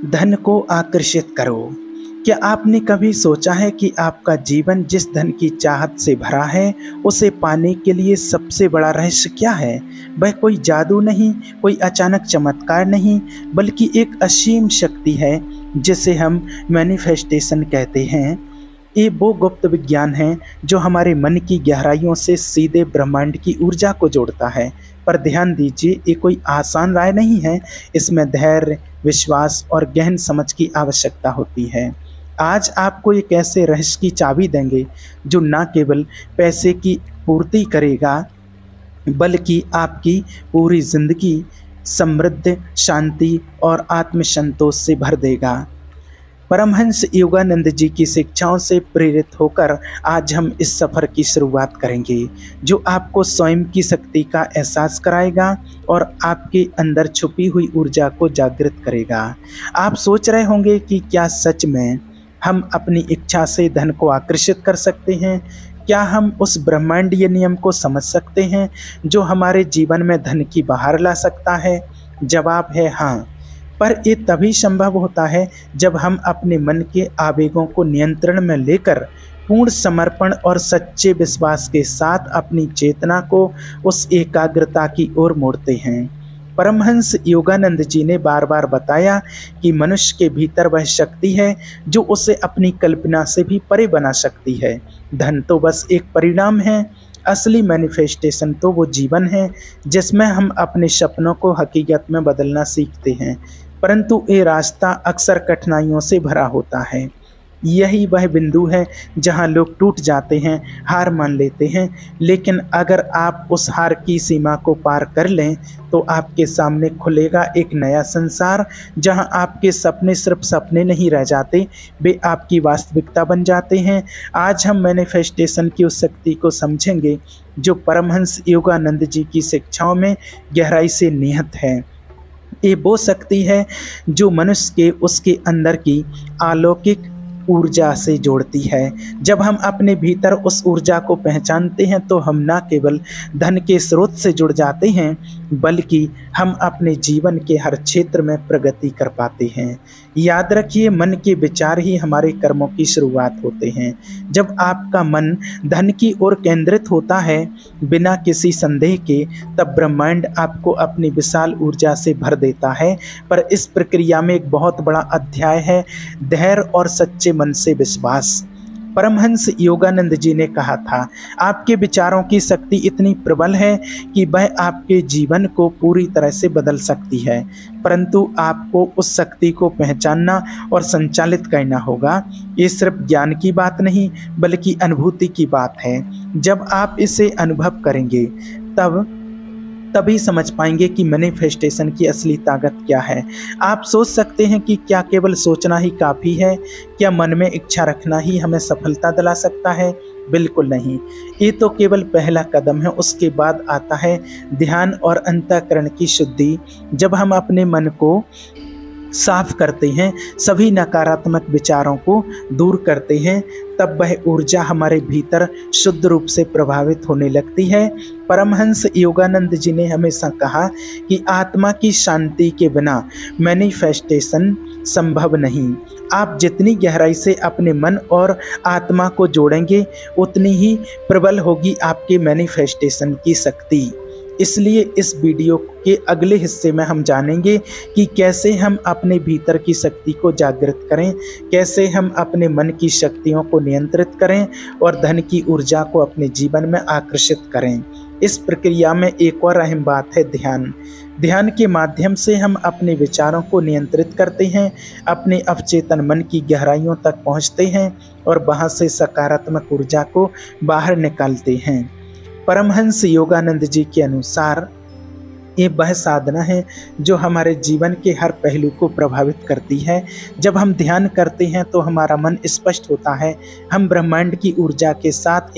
धन को आकर्षित करो। क्या आपने कभी सोचा है कि आपका जीवन जिस धन की चाहत से भरा है, उसे पाने के लिए सबसे बड़ा रहस्य क्या है? वह कोई जादू नहीं, कोई अचानक चमत्कार नहीं, बल्कि एक असीम शक्ति है जिसे हम मैनिफेस्टेशन कहते हैं। ये वो गुप्त विज्ञान है जो हमारे मन की गहराइयों से सीधे ब्रह्मांड की ऊर्जा को जोड़ता है। पर ध्यान दीजिए, ये कोई आसान राय नहीं है। इसमें धैर्य, विश्वास और गहन समझ की आवश्यकता होती है। आज आपको एक ऐसे रहस्य की चाबी देंगे जो न केवल पैसे की पूर्ति करेगा, बल्कि आपकी पूरी जिंदगी समृद्ध, शांति और आत्मसंतोष से भर देगा। परमहंस योगानंद जी की शिक्षाओं से प्रेरित होकर आज हम इस सफ़र की शुरुआत करेंगे, जो आपको स्वयं की शक्ति का एहसास कराएगा और आपके अंदर छुपी हुई ऊर्जा को जागृत करेगा। आप सोच रहे होंगे कि क्या सच में हम अपनी इच्छा से धन को आकर्षित कर सकते हैं? क्या हम उस ब्रह्मांडीय नियम को समझ सकते हैं जो हमारे जीवन में धन की बहार ला सकता है? जवाब है हाँ। पर ये तभी संभव होता है जब हम अपने मन के आवेगों को नियंत्रण में लेकर पूर्ण समर्पण और सच्चे विश्वास के साथ अपनी चेतना को उस एकाग्रता की ओर मोड़ते हैं। परमहंस योगानंद जी ने बार बार बताया कि मनुष्य के भीतर वह शक्ति है जो उसे अपनी कल्पना से भी परे बना सकती है। धन तो बस एक परिणाम है, असली मैनिफेस्टेशन तो वो जीवन है जिसमें हम अपने सपनों को हकीकत में बदलना सीखते हैं। परंतु ये रास्ता अक्सर कठिनाइयों से भरा होता है। यही वह बिंदु है जहां लोग टूट जाते हैं, हार मान लेते हैं। लेकिन अगर आप उस हार की सीमा को पार कर लें तो आपके सामने खुलेगा एक नया संसार, जहां आपके सपने सिर्फ सपने नहीं रह जाते, वे आपकी वास्तविकता बन जाते हैं। आज हम मैनिफेस्टेशन की उस शक्ति को समझेंगे जो परमहंस योगानंद जी की शिक्षाओं में गहराई से निहित है। ये वो शक्ति है जो मनुष्य के उसके अंदर की अलौकिक ऊर्जा से जोड़ती है। जब हम अपने भीतर उस ऊर्जा को पहचानते हैं तो हम न केवल धन के स्रोत से जुड़ जाते हैं, बल्कि हम अपने जीवन के हर क्षेत्र में प्रगति कर पाते हैं। याद रखिए, मन के विचार ही हमारे कर्मों की शुरुआत होते हैं। जब आपका मन धन की ओर केंद्रित होता है बिना किसी संदेह के, तब ब्रह्मांड आपको अपनी विशाल ऊर्जा से भर देता है। पर इस प्रक्रिया में एक बहुत बड़ा अध्याय है, धैर्य और सच्चे मन से विश्वास। परमहंस योगानंद जी ने कहा था, आपके विचारों की शक्ति इतनी प्रबल है कि वह आपके जीवन को पूरी तरह से बदल सकती है, परंतु आपको उस शक्ति को पहचानना और संचालित करना होगा। ये सिर्फ ज्ञान की बात नहीं, बल्कि अनुभूति की बात है। जब आप इसे अनुभव करेंगे तभी समझ पाएंगे कि मैनिफेस्टेशन की असली ताकत क्या है। आप सोच सकते हैं कि क्या केवल सोचना ही काफ़ी है? क्या मन में इच्छा रखना ही हमें सफलता दिला सकता है? बिल्कुल नहीं। ये तो केवल पहला कदम है। उसके बाद आता है ध्यान और अंतःकरण की शुद्धि। जब हम अपने मन को साफ करते हैं, सभी नकारात्मक विचारों को दूर करते हैं, तब वह ऊर्जा हमारे भीतर शुद्ध रूप से प्रभावित होने लगती है। परमहंस योगानंद जी ने हमेशा कहा कि आत्मा की शांति के बिना मैनिफेस्टेशन संभव नहीं। आप जितनी गहराई से अपने मन और आत्मा को जोड़ेंगे, उतनी ही प्रबल होगी आपके मैनिफेस्टेशन की शक्ति। इसलिए इस वीडियो के अगले हिस्से में हम जानेंगे कि कैसे हम अपने भीतर की शक्ति को जागृत करें, कैसे हम अपने मन की शक्तियों को नियंत्रित करें और धन की ऊर्जा को अपने जीवन में आकर्षित करें। इस प्रक्रिया में एक और अहम बात है ध्यान। ध्यान के माध्यम से हम अपने विचारों को नियंत्रित करते हैं, अपने अवचेतन मन की गहराइयों तक पहुंचते हैं और वहां से सकारात्मक ऊर्जा को बाहर निकालते हैं। परमहंस योगानंद जी के अनुसार ये वह साधना है जो हमारे जीवन के हर पहलू को प्रभावित करती है। जब हम ध्यान करते हैं तो हमारा मन स्पष्ट होता है, हम ब्रह्मांड की ऊर्जा के साथ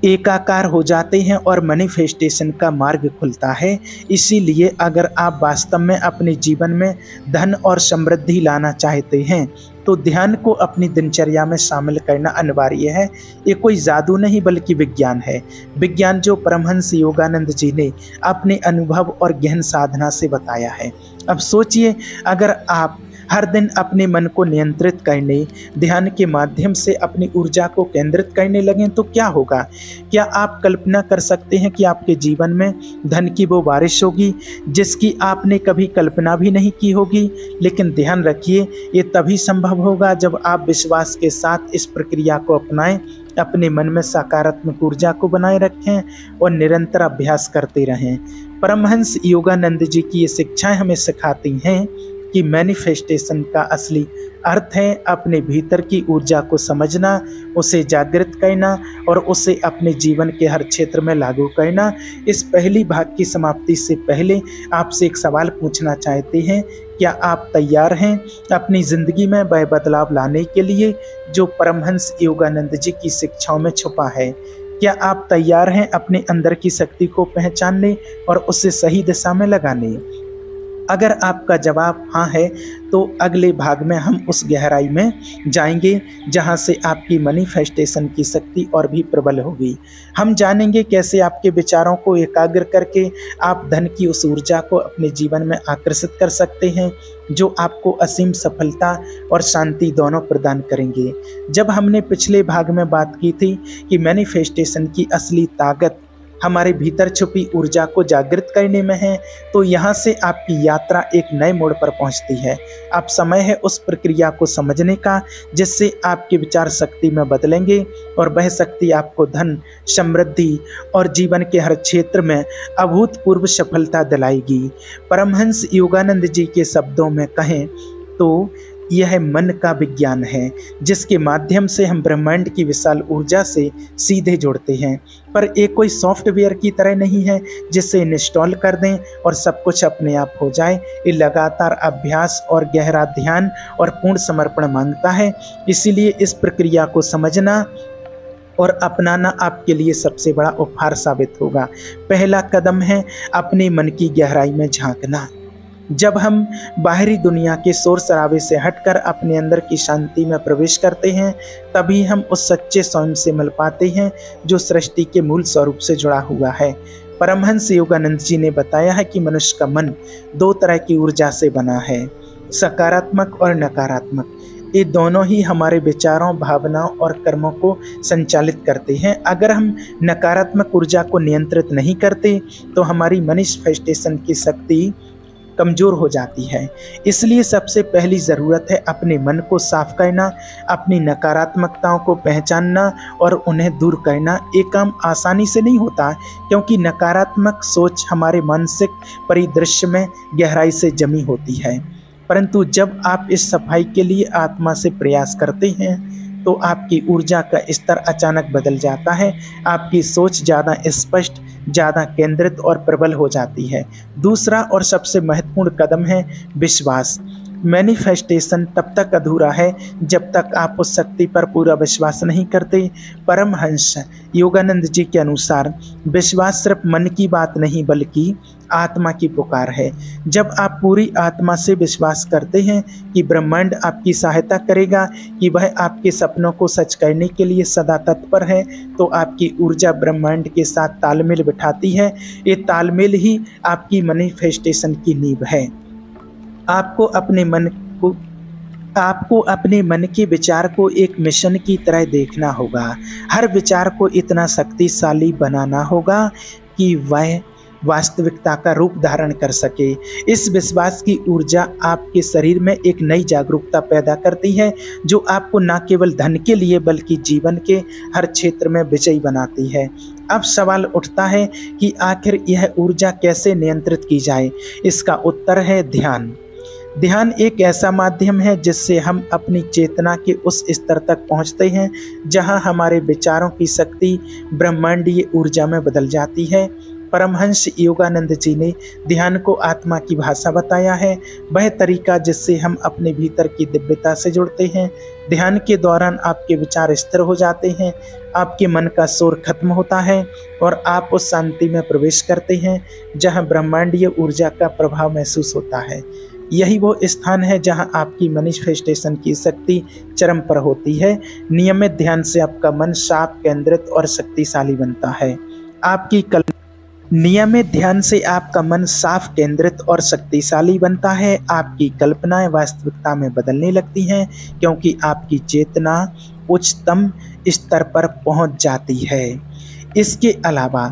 एकाकार हो जाते हैं और मैनिफेस्टेशन का मार्ग खुलता है। इसीलिए अगर आप वास्तव में अपने जीवन में धन और समृद्धि लाना चाहते हैं तो ध्यान को अपनी दिनचर्या में शामिल करना अनिवार्य है। ये कोई जादू नहीं बल्कि विज्ञान है, विज्ञान जो परमहंस योगानंद जी ने अपने अनुभव और गहन साधना से बताया है। अब सोचिए, अगर आप हर दिन अपने मन को नियंत्रित करने, ध्यान के माध्यम से अपनी ऊर्जा को केंद्रित करने लगें तो क्या होगा? क्या आप कल्पना कर सकते हैं कि आपके जीवन में धन की वो बारिश होगी जिसकी आपने कभी कल्पना भी नहीं की होगी? लेकिन ध्यान रखिए, ये तभी संभव होगा जब आप विश्वास के साथ इस प्रक्रिया को अपनाएं, अपने मन में सकारात्मक ऊर्जा को बनाए रखें और निरंतर अभ्यास करते रहें। परमहंस योगानंद जी की ये शिक्षाएं हमें सिखाती हैं कि मैनिफेस्टेशन का असली अर्थ है अपने भीतर की ऊर्जा को समझना, उसे जागृत करना और उसे अपने जीवन के हर क्षेत्र में लागू करना। इस पहली भाग की समाप्ति से पहले आपसे एक सवाल पूछना चाहते हैं, क्या आप तैयार हैं अपनी ज़िंदगी में वह बदलाव लाने के लिए जो परमहंस योगानंद जी की शिक्षाओं में छुपा है? क्या आप तैयार हैं अपने अंदर की शक्ति को पहचानने और उसे सही दिशा में लगाने? अगर आपका जवाब हाँ है तो अगले भाग में हम उस गहराई में जाएंगे जहां से आपकी मैनिफेस्टेशन की शक्ति और भी प्रबल होगी। हम जानेंगे कैसे आपके विचारों को एकाग्र करके आप धन की उस ऊर्जा को अपने जीवन में आकर्षित कर सकते हैं जो आपको असीम सफलता और शांति दोनों प्रदान करेंगे। जब हमने पिछले भाग में बात की थी कि मैनिफेस्टेशन की असली ताकत हमारे भीतर छुपी ऊर्जा को जागृत करने में है, तो यहाँ से आपकी यात्रा एक नए मोड़ पर पहुँचती है। अब समय है उस प्रक्रिया को समझने का जिससे आपके विचार शक्ति में बदलेंगे और वह शक्ति आपको धन, समृद्धि और जीवन के हर क्षेत्र में अभूतपूर्व सफलता दिलाएगी। परमहंस योगानंद जी के शब्दों में कहें तो यह मन का विज्ञान है जिसके माध्यम से हम ब्रह्मांड की विशाल ऊर्जा से सीधे जुड़ते हैं, पर एक कोई सॉफ्टवेयर की तरह नहीं है जिसे इंस्टॉल कर दें और सब कुछ अपने आप हो जाए। ये लगातार अभ्यास और गहरा ध्यान और पूर्ण समर्पण मांगता है। इसीलिए इस प्रक्रिया को समझना और अपनाना आपके लिए सबसे बड़ा उपहार साबित होगा। पहला कदम है अपने मन की गहराई में झांकना। जब हम बाहरी दुनिया के शोर शराबे से हटकर अपने अंदर की शांति में प्रवेश करते हैं, तभी हम उस सच्चे स्वयं से मिल पाते हैं जो सृष्टि के मूल स्वरूप से जुड़ा हुआ है। परमहंस योगानंद जी ने बताया है कि मनुष्य का मन दो तरह की ऊर्जा से बना है, सकारात्मक और नकारात्मक। ये दोनों ही हमारे विचारों, भावनाओं और कर्मों को संचालित करते हैं। अगर हम नकारात्मक ऊर्जा को नियंत्रित नहीं करते तो हमारी मैनिफेस्टेशन की शक्ति कमज़ोर हो जाती है। इसलिए सबसे पहली ज़रूरत है अपने मन को साफ करना, अपनी नकारात्मकताओं को पहचानना और उन्हें दूर करना। ये काम आसानी से नहीं होता क्योंकि नकारात्मक सोच हमारे मानसिक परिदृश्य में गहराई से जमी होती है, परंतु जब आप इस सफाई के लिए आत्मा से प्रयास करते हैं तो आपकी ऊर्जा का स्तर अचानक बदल जाता है। आपकी सोच ज़्यादा स्पष्ट, ज़्यादा केंद्रित और प्रबल हो जाती है। दूसरा और सबसे महत्वपूर्ण कदम है विश्वास। मैनिफेस्टेशन तब तक अधूरा है जब तक आप उस शक्ति पर पूरा विश्वास नहीं करते। परमहंस योगानंद जी के अनुसार विश्वास सिर्फ मन की बात नहीं बल्कि आत्मा की पुकार है। जब आप पूरी आत्मा से विश्वास करते हैं कि ब्रह्मांड आपकी सहायता करेगा, कि वह आपके सपनों को सच करने के लिए सदा तत्पर है, तो आपकी ऊर्जा ब्रह्मांड के साथ तालमेल बिठाती है। ये तालमेल ही आपकी मैनिफेस्टेशन की नींव है। आपको अपने मन के विचार को एक मिशन की तरह देखना होगा। हर विचार को इतना शक्तिशाली बनाना होगा कि वह वास्तविकता का रूप धारण कर सके। इस विश्वास की ऊर्जा आपके शरीर में एक नई जागरूकता पैदा करती है जो आपको न केवल धन के लिए बल्कि जीवन के हर क्षेत्र में विजयी बनाती है। अब सवाल उठता है कि आखिर यह ऊर्जा कैसे नियंत्रित की जाए? इसका उत्तर है ध्यान। ध्यान एक ऐसा माध्यम है जिससे हम अपनी चेतना के उस स्तर तक पहुंचते हैं जहां हमारे विचारों की शक्ति ब्रह्मांडीय ऊर्जा में बदल जाती है। परमहंस योगानंद जी ने ध्यान को आत्मा की भाषा बताया है, वह तरीका जिससे हम अपने भीतर की दिव्यता से जुड़ते हैं। ध्यान के दौरान आपके विचार स्थिर हो जाते हैं, आपके मन का शोर खत्म होता है और आप उस शांति में प्रवेश करते हैं जहां ब्रह्मांडीय ऊर्जा का प्रभाव महसूस होता है। यही वो स्थान है जहां आपकी मैनिफेस्टेशन की शक्ति चरम पर होती है। नियमित ध्यान से आपका मन साफ, केंद्रित और शक्तिशाली बनता है। नियमित ध्यान से आपका मन साफ, केंद्रित और शक्तिशाली बनता है। आपकी कल्पनाएं वास्तविकता में बदलने लगती हैं क्योंकि आपकी चेतना उच्चतम स्तर पर पहुंच जाती है। इसके अलावा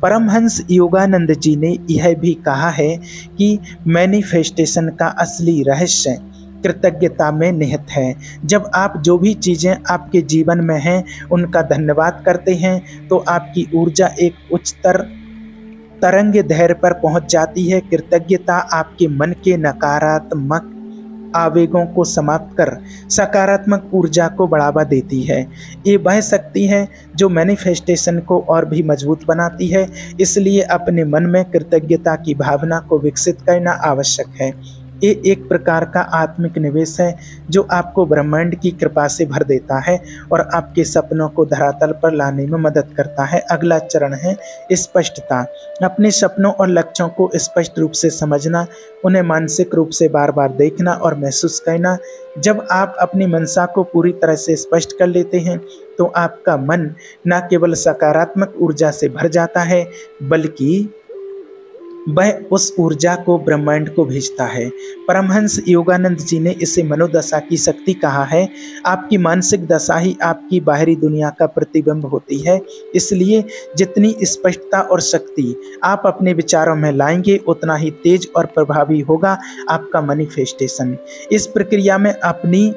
परमहंस योगानंद जी ने यह भी कहा है कि मैनिफेस्टेशन का असली रहस्य कृतज्ञता में निहित है। जब आप जो भी चीज़ें आपके जीवन में हैं उनका धन्यवाद करते हैं तो आपकी ऊर्जा एक उच्चतर तरंग धैर्य पर पहुंच जाती है। कृतज्ञता आपके मन के नकारात्मक आवेगों को समाप्त कर सकारात्मक ऊर्जा को बढ़ावा देती है। ये वह शक्ति है जो मैनिफेस्टेशन को और भी मजबूत बनाती है। इसलिए अपने मन में कृतज्ञता की भावना को विकसित करना आवश्यक है। ये एक प्रकार का आत्मिक निवेश है जो आपको ब्रह्मांड की कृपा से भर देता है और आपके सपनों को धरातल पर लाने में मदद करता है। अगला चरण है स्पष्टता। अपने सपनों और लक्ष्यों को स्पष्ट रूप से समझना, उन्हें मानसिक रूप से बार बार देखना और महसूस करना। जब आप अपनी मंशा को पूरी तरह से स्पष्ट कर लेते हैं तो आपका मन न केवल सकारात्मक ऊर्जा से भर जाता है बल्कि वह उस ऊर्जा को ब्रह्मांड को भेजता है। परमहंस योगानंद जी ने इसे मनोदशा की शक्ति कहा है। आपकी मानसिक दशा ही आपकी बाहरी दुनिया का प्रतिबिंब होती है। इसलिए जितनी स्पष्टता और शक्ति आप अपने विचारों में लाएंगे उतना ही तेज और प्रभावी होगा आपका मैनिफेस्टेशन। इस प्रक्रिया में अपनी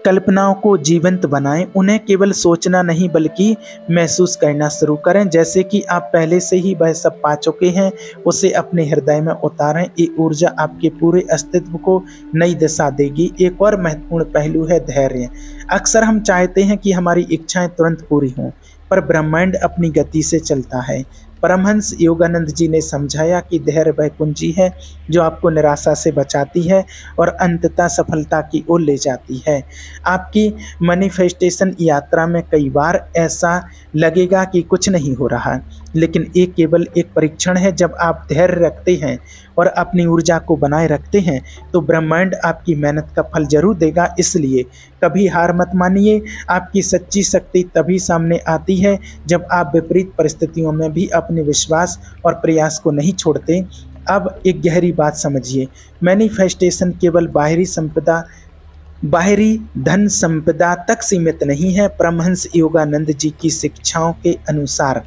कल्पनाओं को जीवंत बनाएं। उन्हें केवल सोचना नहीं बल्कि महसूस करना शुरू करें। जैसे कि आप पहले से ही वह सब पा चुके हैं, उसे अपने हृदय में उतारें। ये ऊर्जा आपके पूरे अस्तित्व को नई दिशा देगी। एक और महत्वपूर्ण पहलू है धैर्य। अक्सर हम चाहते हैं कि हमारी इच्छाएं तुरंत पूरी हों, पर ब्रह्मांड अपनी गति से चलता है। परमहंस योगानंद जी ने समझाया कि धैर्य वह कुंजी है जो आपको निराशा से बचाती है और अंततः सफलता की ओर ले जाती है। आपकी मैनिफेस्टेशन यात्रा में कई बार ऐसा लगेगा कि कुछ नहीं हो रहा, लेकिन ये केवल एक परीक्षण है। जब आप धैर्य रखते हैं और अपनी ऊर्जा को बनाए रखते हैं तो ब्रह्मांड आपकी मेहनत का फल जरूर देगा। इसलिए कभी हार मत मानिए। आपकी सच्ची शक्ति तभी सामने आती है जब आप विपरीत परिस्थितियों में भी अपने विश्वास और प्रयास को नहीं छोड़ते। अब एक गहरी बात समझिए, मैनिफेस्टेशन केवल बाहरी धन संपदा तक सीमित नहीं है। परमहंस योगानंद जी की शिक्षाओं के अनुसार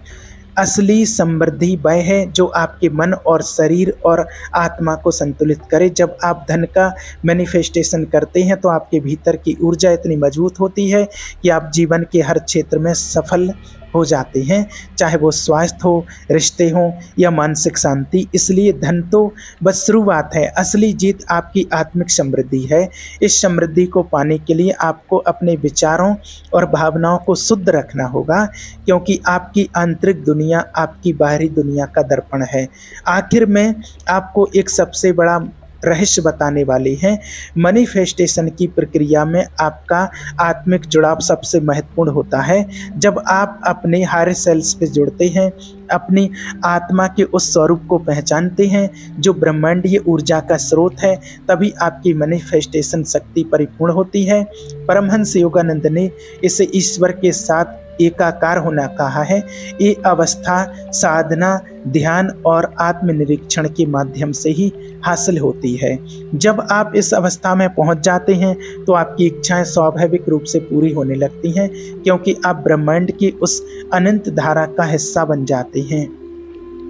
असली समृद्धि वह है जो आपके मन और शरीर और आत्मा को संतुलित करे। जब आप धन का मैनिफेस्टेशन करते हैं तो आपके भीतर की ऊर्जा इतनी मजबूत होती है कि आप जीवन के हर क्षेत्र में सफल हो जाते हैं, चाहे वो स्वास्थ्य हो, रिश्ते हों या मानसिक शांति। इसलिए धन तो बस शुरुआत है, असली जीत आपकी आत्मिक समृद्धि है। इस समृद्धि को पाने के लिए आपको अपने विचारों और भावनाओं को शुद्ध रखना होगा, क्योंकि आपकी आंतरिक दुनिया आपकी बाहरी दुनिया का दर्पण है। आखिर में आपको एक सबसे बड़ा रहस्य बताने वाली हैं। मैनिफेस्टेशन की प्रक्रिया में आपका आत्मिक जुड़ाव सबसे महत्वपूर्ण होता है। जब आप अपने हायर सेल्स पे जुड़ते हैं, अपनी आत्मा के उस स्वरूप को पहचानते हैं जो ब्रह्मांडीय ऊर्जा का स्रोत है, तभी आपकी मैनिफेस्टेशन शक्ति परिपूर्ण होती है। परमहंस योगानंद ने इसे ईश्वर के साथ एकाकार होना कहा है। ये अवस्था साधना, ध्यान और आत्मनिरीक्षण के माध्यम से ही हासिल होती है। जब आप इस अवस्था में पहुंच जाते हैं तो आपकी इच्छाएं स्वाभाविक रूप से पूरी होने लगती हैं, क्योंकि आप ब्रह्मांड की उस अनंत धारा का हिस्सा बन जाते हैं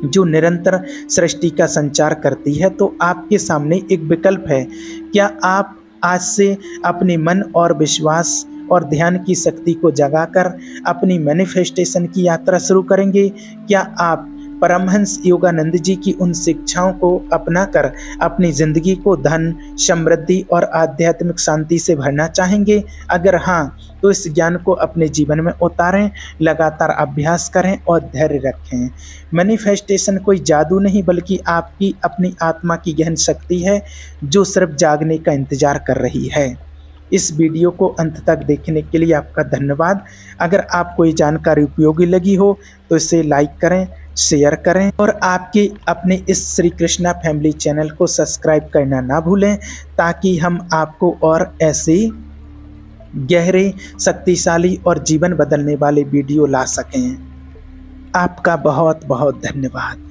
जो निरंतर सृष्टि का संचार करती है। तो आपके सामने एक विकल्प है। क्या आप आज से अपने मन और विश्वास और ध्यान की शक्ति को जगाकर अपनी मैनिफेस्टेशन की यात्रा शुरू करेंगे? क्या आप परमहंस योगानंद जी की उन शिक्षाओं को अपनाकर अपनी जिंदगी को धन, समृद्धि और आध्यात्मिक शांति से भरना चाहेंगे? अगर हाँ, तो इस ज्ञान को अपने जीवन में उतारें, लगातार अभ्यास करें और धैर्य रखें। मैनिफेस्टेशन कोई जादू नहीं बल्कि आपकी अपनी आत्मा की गहन शक्ति है जो सिर्फ जागने का इंतजार कर रही है। इस वीडियो को अंत तक देखने के लिए आपका धन्यवाद। अगर आपको ये जानकारी उपयोगी लगी हो तो इसे लाइक करें, शेयर करें और आपके अपने इस श्री कृष्णा फैमिली चैनल को सब्सक्राइब करना ना भूलें, ताकि हम आपको और ऐसे गहरे, शक्तिशाली और जीवन बदलने वाले वीडियो ला सकें। आपका बहुत बहुत धन्यवाद।